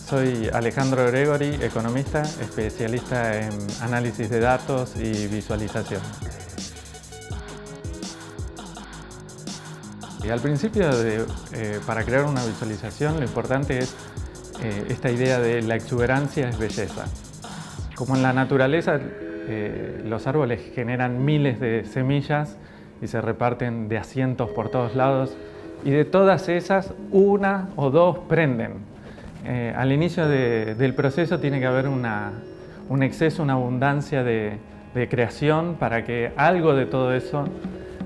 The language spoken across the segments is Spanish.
Soy Alejandro Gregori, economista, especialista en análisis de datos y visualización. Y al principio, para crear una visualización, lo importante es esta idea de la exuberancia es belleza. Como en la naturaleza, los árboles generan miles de semillas y se reparten de a cientos por todos lados, y de todas esas, una o dos prenden. Al inicio del proceso tiene que haber un exceso, una abundancia de creación para que algo de todo eso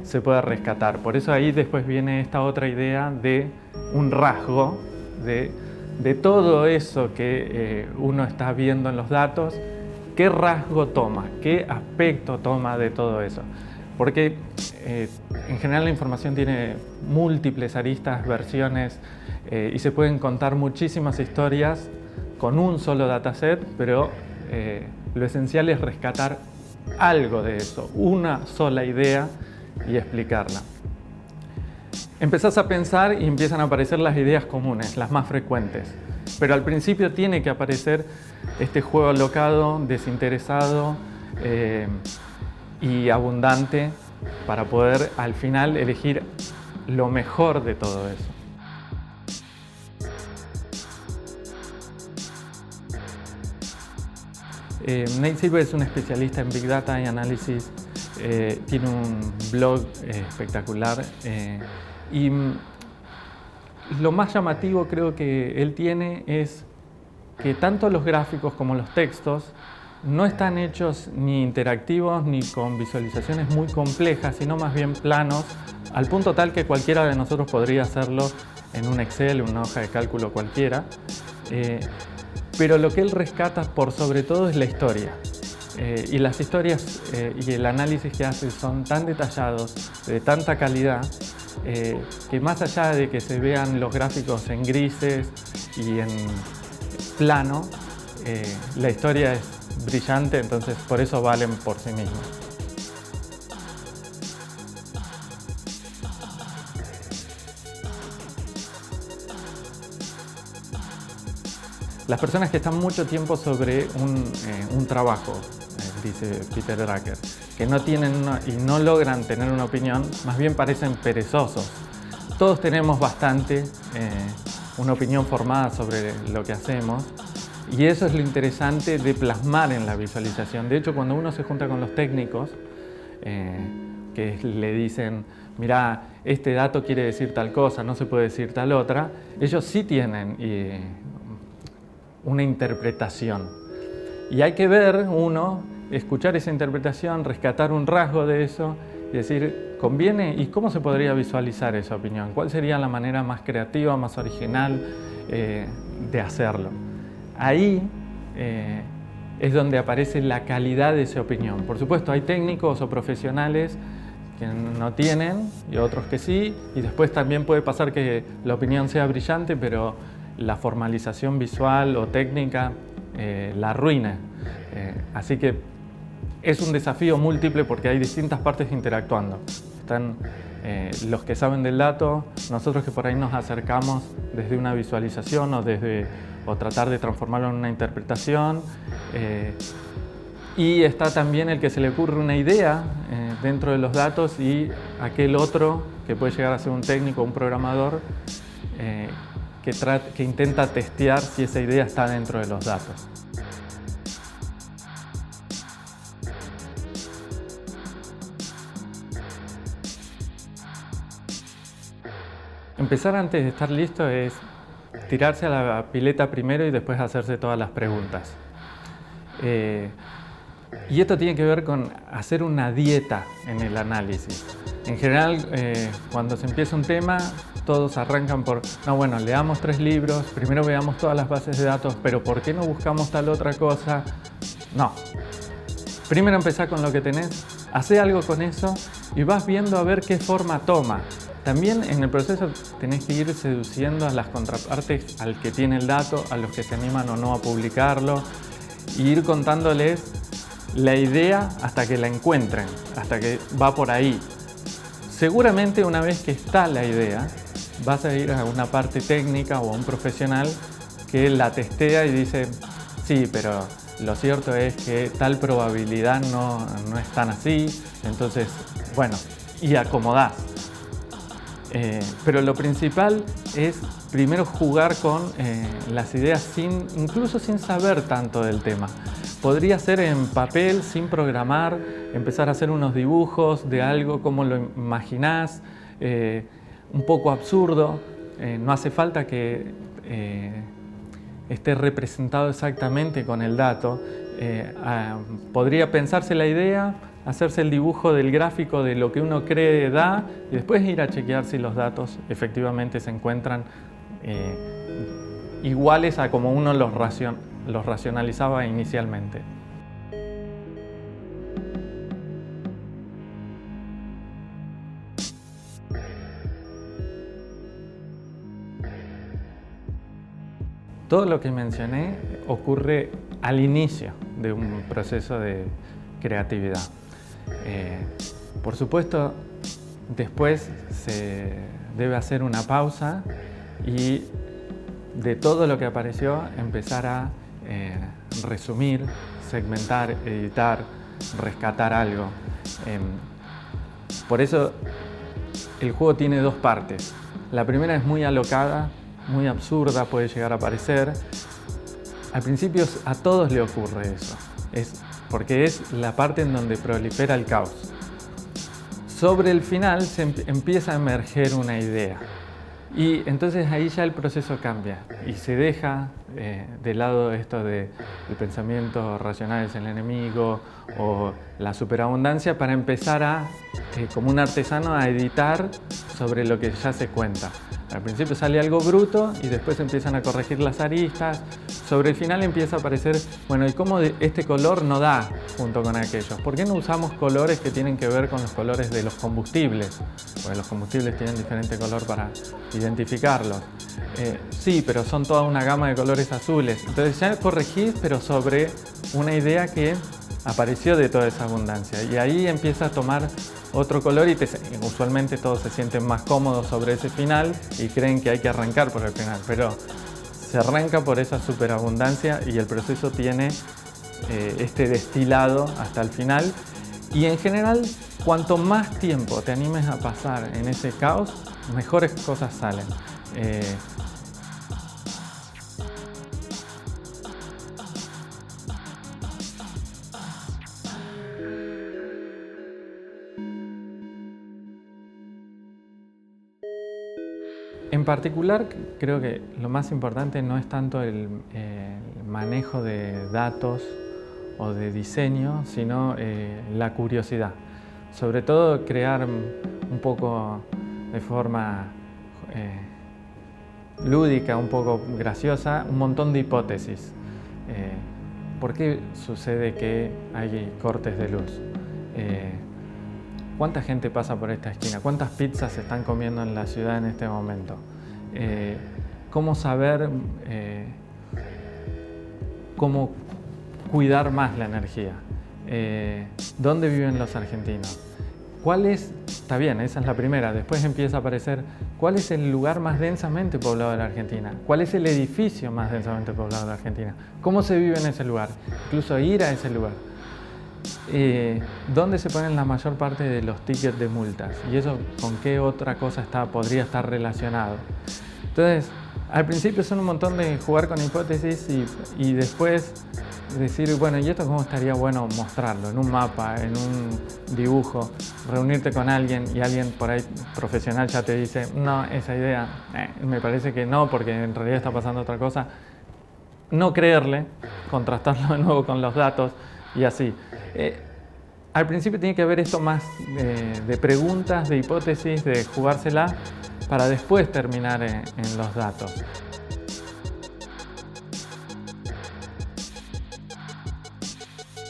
se pueda rescatar. Por eso ahí después viene esta otra idea de un rasgo de todo eso que uno está viendo en los datos. ¿Qué rasgo toma? ¿Qué aspecto toma de todo eso? Porque en general la información tiene múltiples aristas, versiones, y se pueden contar muchísimas historias con un solo dataset, pero lo esencial es rescatar algo de eso, una sola idea, y explicarla. Empezás a pensar y empiezan a aparecer las ideas comunes, las más frecuentes. Pero al principio tiene que aparecer este juego alocado, desinteresado y abundante para poder al final elegir lo mejor de todo eso. Nate Silver es un especialista en Big Data y análisis, tiene un blog espectacular y lo más llamativo creo que él tiene es que tanto los gráficos como los textos no están hechos ni interactivos ni con visualizaciones muy complejas, sino más bien planos, al punto tal que cualquiera de nosotros podría hacerlo en un Excel, una hoja de cálculo cualquiera. Pero lo que él rescata por sobre todo es la historia. Y las historias y el análisis que hace son tan detallados, de tanta calidad, que más allá de que se vean los gráficos en grises y en plano, la historia es brillante, entonces por eso valen por sí mismos. Las personas que están mucho tiempo sobre un trabajo, dice Peter Drucker, que no tienen y no logran tener una opinión, más bien parecen perezosos. Todos tenemos bastante una opinión formada sobre lo que hacemos, y eso es lo interesante de plasmar en la visualización. De hecho, cuando uno se junta con los técnicos, que le dicen, mira, este dato quiere decir tal cosa, no se puede decir tal otra, ellos sí tienen una interpretación. Y hay que ver escuchar esa interpretación, rescatar un rasgo de eso y decir, ¿conviene? ¿Y cómo se podría visualizar esa opinión? ¿Cuál sería la manera más creativa, más original de hacerlo? Ahí es donde aparece la calidad de esa opinión. Por supuesto, hay técnicos o profesionales que no tienen y otros que sí, y después también puede pasar que la opinión sea brillante, pero la formalización visual o técnica la arruina. Así que es un desafío múltiple porque hay distintas partes interactuando. Están los que saben del dato, nosotros que por ahí nos acercamos desde una visualización o tratar de transformarlo en una interpretación. Y está también el que se le ocurre una idea dentro de los datos y aquel otro que puede llegar a ser un técnico o un programador que intenta testear si esa idea está dentro de los datos. Empezar antes de estar listo es tirarse a la pileta primero y después hacerse todas las preguntas. Y esto tiene que ver con hacer una dieta en el análisis. En general, cuando se empieza un tema, todos arrancan por, no, bueno, leamos 3 libros, primero veamos todas las bases de datos, pero ¿por qué no buscamos tal otra cosa? No. Primero empezá con lo que tenés, hacé algo con eso y vas viendo a ver qué forma toma. También en el proceso tenés que ir seduciendo a las contrapartes, al que tiene el dato, a los que se animan o no a publicarlo, y ir contándoles la idea hasta que la encuentren, hasta que va por ahí. Seguramente una vez que está la idea, vas a ir a una parte técnica o a un profesional que la testea y dice, sí, pero lo cierto es que tal probabilidad no es tan así, entonces, bueno, y acomodás. Pero lo principal es primero jugar con las ideas incluso sin saber tanto del tema. Podría ser en papel, sin programar, empezar a hacer unos dibujos de algo como lo imaginás, un poco absurdo. No hace falta que esté representado exactamente con el dato. Podría pensarse la idea, hacerse el dibujo del gráfico de lo que uno cree da y después ir a chequear si los datos efectivamente se encuentran iguales a como uno los racionalizaba inicialmente. Todo lo que mencioné ocurre al inicio de un proceso de creatividad. Por supuesto, después se debe hacer una pausa y de todo lo que apareció empezar a resumir, segmentar, editar, rescatar algo. Por eso el juego tiene dos partes. La primera es muy alocada, muy absurda, puede llegar a parecer. Al principio a todos le ocurre eso, porque es la parte en donde prolifera el caos. Sobre el final se empieza a emerger una idea y entonces ahí ya el proceso cambia y se deja de lado esto de el pensamiento racional es el enemigo o la superabundancia para empezar a, como un artesano, a editar sobre lo que ya se cuenta. Al principio sale algo bruto y después empiezan a corregir las aristas. Sobre el final empieza a aparecer, bueno, ¿y cómo este color no da junto con aquellos? ¿Por qué no usamos colores que tienen que ver con los colores de los combustibles? Porque los combustibles tienen diferente color para identificarlos. Sí, pero son toda una gama de colores azules. Entonces ya corregís, pero sobre una idea que apareció de toda esa abundancia. Y ahí empieza a tomar otro color y usualmente todos se sienten más cómodos sobre ese final y creen que hay que arrancar por el final, pero se arranca por esa superabundancia y el proceso tiene este destilado hasta el final. Y en general, cuanto más tiempo te animes a pasar en ese caos, mejores cosas salen. En particular, creo que lo más importante no es tanto el manejo de datos o de diseño, sino la curiosidad. Sobre todo crear un poco de forma lúdica, un poco graciosa, un montón de hipótesis. ¿Por qué sucede que hay cortes de luz? ¿Cuánta gente pasa por esta esquina? ¿Cuántas pizzas se están comiendo en la ciudad en este momento? ¿Cómo saber cómo cuidar más la energía? ¿Dónde viven los argentinos? Está bien, esa es la primera. Después empieza a aparecer cuál es el lugar más densamente poblado de la Argentina, cuál es el edificio más densamente poblado de la Argentina, cómo se vive en ese lugar, incluso ir a ese lugar. ¿Dónde se ponen la mayor parte de los tickets de multas? ¿Y eso con qué otra cosa podría estar relacionado? Entonces, al principio son un montón de jugar con hipótesis y después decir, bueno, ¿y esto cómo estaría bueno mostrarlo? En un mapa, en un dibujo, reunirte con alguien y alguien por ahí profesional ya te dice, no, esa idea me parece que no, porque en realidad está pasando otra cosa. No creerle, contrastarlo de nuevo con los datos y así. Al principio tiene que haber esto más de preguntas, de hipótesis, de jugársela para después terminar en los datos.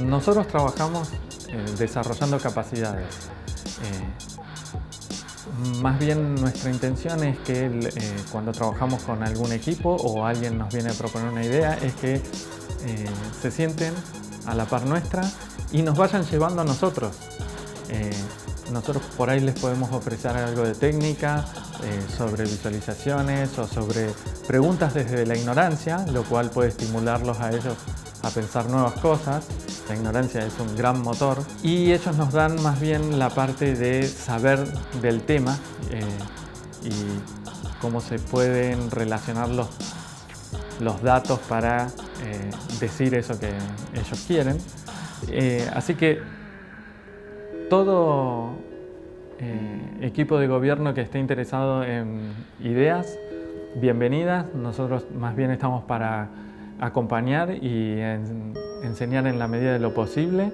Nosotros trabajamos desarrollando capacidades. Más bien nuestra intención es que cuando trabajamos con algún equipo o alguien nos viene a proponer una idea, es que se sienten a la par nuestra y nos vayan llevando a nosotros. nosotros por ahí les podemos ofrecer algo de técnica sobre visualizaciones o sobre preguntas desde la ignorancia, lo cual puede estimularlos a ellos a pensar nuevas cosas. La ignorancia es un gran motor y ellos nos dan más bien la parte de saber del tema y cómo se pueden relacionar los datos para decir eso que ellos quieren. Así que todo equipo de gobierno que esté interesado en ideas, bienvenidas. Nosotros más bien estamos para acompañar y enseñar en la medida de lo posible.